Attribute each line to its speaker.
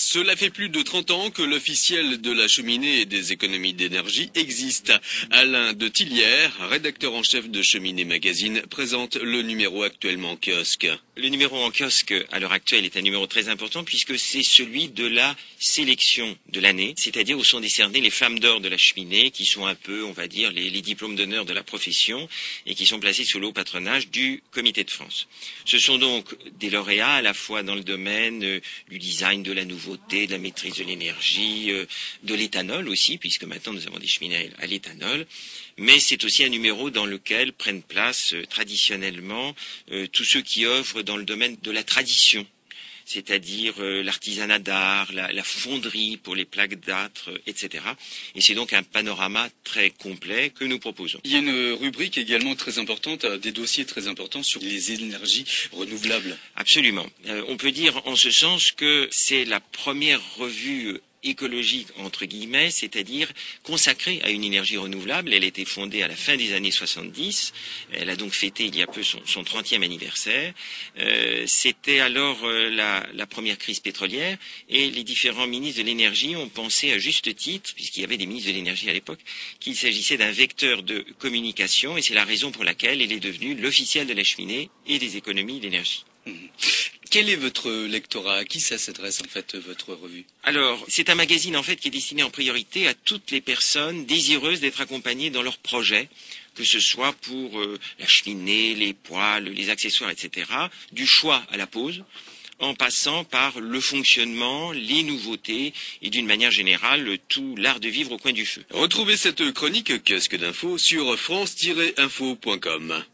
Speaker 1: Cela fait plus de 30 ans que l'officiel de la cheminée et des économies d'énergie existe. Alain de Tillières, rédacteur en chef de Cheminée Magazine, présente le numéro actuellement en kiosque.
Speaker 2: Le numéro en kiosque à l'heure actuelle est un numéro très important puisque c'est celui de la sélection de l'année, c'est-à-dire où sont décernées les flammes d'or de la cheminée qui sont un peu, on va dire, les diplômes d'honneur de la profession et qui sont placés sous le haut patronage du Comité de France. Ce sont donc des lauréats à la fois dans le domaine du design, de la nouveauté, de la maîtrise de l'énergie, de l'éthanol aussi, puisque maintenant nous avons des cheminées à l'éthanol. Mais c'est aussi un numéro dans lequel prennent place traditionnellement tous ceux qui œuvrent dans le domaine de la tradition, c'est-à-dire l'artisanat d'art, la fonderie pour les plaques d'âtre, etc. Et c'est donc un panorama très complet que nous proposons.
Speaker 1: Il y a une rubrique également très importante, des dossiers très importants sur les énergies renouvelables.
Speaker 2: Absolument. On peut dire en ce sens que c'est la première revue écologique, entre guillemets, c'est-à-dire consacrée à une énergie renouvelable. Elle a été fondée à la fin des années 70. Elle a donc fêté il y a peu son 30e anniversaire. C'était alors la première crise pétrolière et les différents ministres de l'énergie ont pensé à juste titre, puisqu'il y avait des ministres de l'énergie à l'époque, qu'il s'agissait d'un vecteur de communication et c'est la raison pour laquelle elle est devenue l'officiel de la cheminée et des économies d'énergie.
Speaker 1: Quel est votre lectorat? À qui ça s'adresse en fait votre revue?
Speaker 2: Alors, c'est un magazine en fait qui est destiné en priorité à toutes les personnes désireuses d'être accompagnées dans leurs projets, que ce soit pour la cheminée, les poêles, les accessoires, etc., du choix à la pose, en passant par le fonctionnement, les nouveautés et d'une manière générale tout l'art de vivre au coin du feu.
Speaker 1: Retrouvez cette chronique kiosque d'info sur france-info.com.